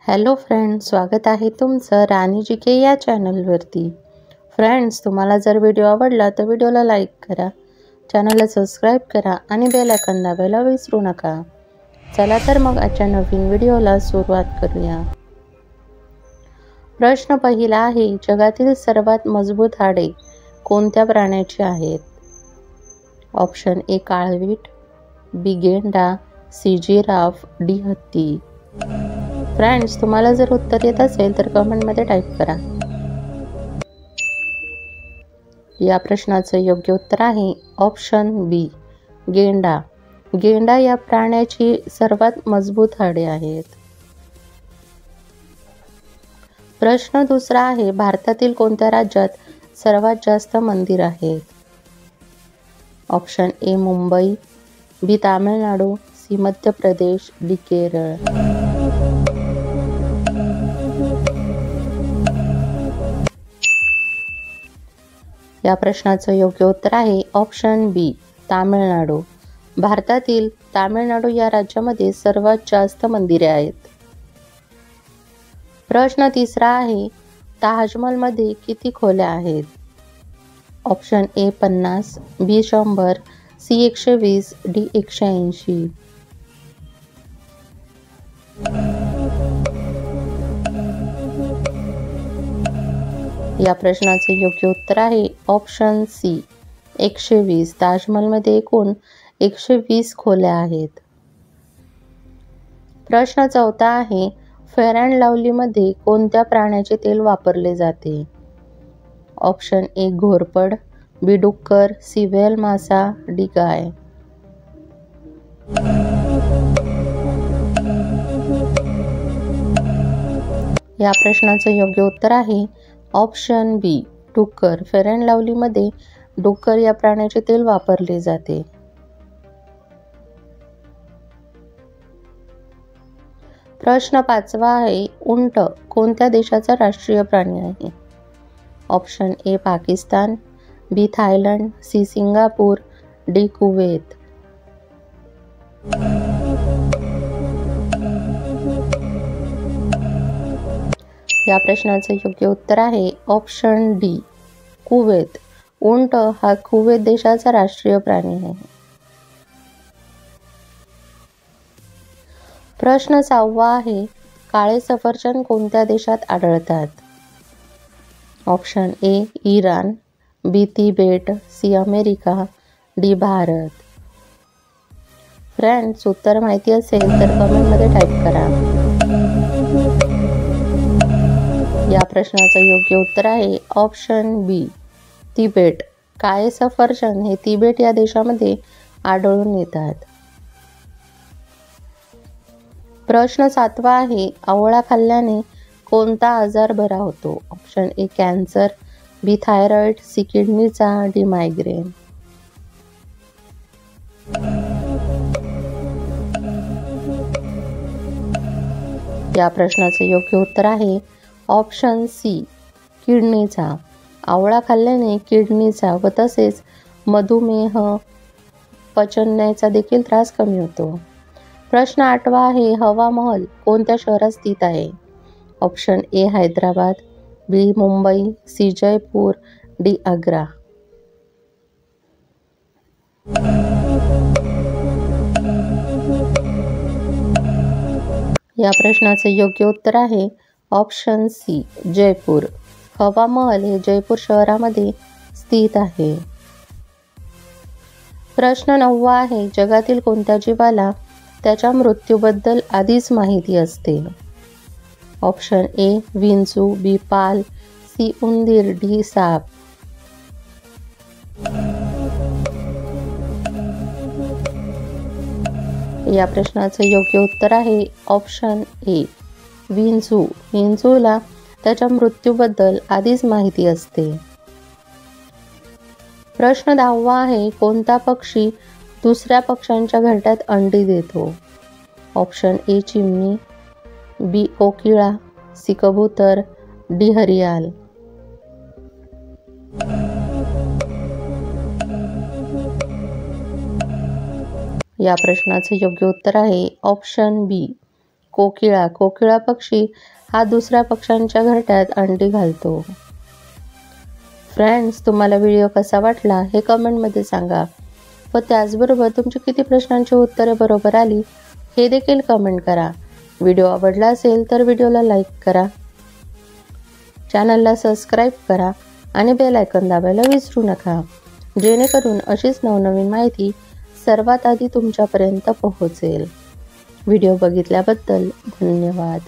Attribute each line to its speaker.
Speaker 1: Hello friends, स्वागत आहे तुमचं राणी जी के या चॅनलवरती. फ्रेंड्स, तुम्हाला जर व्हिडिओ आवडला तर व्हिडिओला लाईक करा, चॅनलला सबस्क्राईब करा आणि बेल आयकॉन दाबायला विसरू नका. चला तर मग आजच्या नवीन व्हिडिओला सुरुवात करूया. प्रश्न पहिला आहे, जगातील सर्वात मजबूत हाडे कोणत्या प्राण्याची आहेत? ऑप्शन ए काळवीट, बी गेंडा, सी जिराफ, डी हत्ती. फ्रेंड्स, तुम्हाला जर उत्तर येत असेल तर कमेंटमध्ये टाईप करा. या प्रश्नाचं योग्य उत्तर आहे ऑप्शन बी गेंडा. गेंडा या प्राण्याची सर्वात मजबूत हाडे आहेत. प्रश्न दुसरा आहे, भारतातील कोणत्या राज्यात सर्वात जास्त मंदिर आहेत? Option A Mumbai, B Tamil Nadu, C Madhya Pradesh, D Kerala. या प्रश्नाचं योग्य उत्तर आहे ऑप्शन बी तामिळनाडू. भारतातील तामिळनाडू या राज्यामध्ये सर्वात जास्त मंदिरे आहेत. प्रश्न तिसरा आहे, ताजमहलमध्ये किती खोल्या आहेत? Option A 50, B 100, C 120, D 180. या प्रश्नाचे योग्य उत्तर आहे ऑप्शन सी 120. ताजमहलमध्ये एकूण 120 खोल्या आहेत. प्रश्न चौथा आहे, फेअर अँड लव्हलीमध्ये कोणत्या प्राण्याचे तेल वापरले जाते? ऑप्शन ए घोरपड, बी डुक्कर, सी व्हेल मासा, डी गाय. या प्रश्नाचं योग्य उत्तर आहे ऑप्शन बी डुक्कर. फेअर अँड लव्हलीमध्ये डुक्कर या प्राण्याचे तेल वापरले जाते. प्रश्न पाचवा आहे, उंट कोणत्या देशाचा राष्ट्रीय प्राणी आहे? Option A Pakistan, B Thailand, C Singapore, D Kuwait. या प्रश्नाचं योग्य उत्तर आहे ऑप्शन डी कुवेत. उंट हा कुवेत देशाचा राष्ट्रीय प्राणी आहे. प्रश्न सहावा आहे, काळे सफरचंद कोणत्या देशात आढळतात? Option A Iran, B Tibet, C America, D Bharat. Friends, उत्तर माहिती असेल तर कमेंटमध्ये टाईप करा. या प्रश्नाचं योग्य उत्तर आहे ऑप्शन बी तिबेट. काळे सफरचंद हे तिबेट या देशामध्ये आढळून येतात. प्रश्न सातवा आहे, आवळा खाल्ल्याने कोणता आजार बरा होतो? Option A cancer, B thyroid, C किडनीचा, डी मायग्रेन. या प्रश्नाचं योग्य उत्तर आहे ऑप्शन सी किडनीचा. आवळा खाल्ल्याने किडनीचा व तसेच मधुमेह, पचनयाचा देखील त्रास कमी होतो. प्रश्न आठवा आहे, हवा महल कोणत्या शहरात स्थित आहे? Option A Hyderabad, B Mumbai, C Jaipur, D Agra. या प्रश्नाचे योग्य उत्तर आहे ऑप्शन सी जयपूर. हवा महल हे जयपूर शहरामध्ये स्थित आहे. प्रश्न नववा आहे, जगातील कोणत्या जीवाला त्याच्या मृत्यूबद्दल आधीच माहिती असते? ऑप्शन ए विंचू, बी पाल, सी उंदीर, डी साप. या प्रश्नाचं योग्य उत्तर आहे ऑप्शन ए विंचू. विंचूला त्याच्या मृत्यूबद्दल आधीच माहिती असते. प्रश्न 10वा आहे, कोणता पक्षी दुसऱ्या पक्ष्यांच्या घरट्यात अंडी देतो? ऑप्शन ए चिमणी, बी कोकिळा, सी कबूतर, डी हरियाल. या प्रश्नाचं योग्य उत्तर आहे ऑप्शन बी कोकिळा. कोकिळा पक्षी हा दुसऱ्या पक्ष्यांच्या घरट्यात अंडी घालतो. फ्रेंड्स, तुम्हाला व्हिडिओ कसा वाटला हे कमेंटमध्ये सांगा व त्याचबरोबर तुमची किती प्रश्नांची उत्तरे बरोबर आली हे देखील कमेंट करा. व्हिडिओ आवडला असेल तर व्हिडिओला लाईक करा, चॅनलला सबस्क्राईब करा आणि बेल आयकॉन दाबायला विसरू नका, जेणेकरून अशीच नवनवीन माहिती सर्वात आधी तुमच्यापर्यंत पोहोचेल. व्हिडिओ बघितल्याबद्दल धन्यवाद.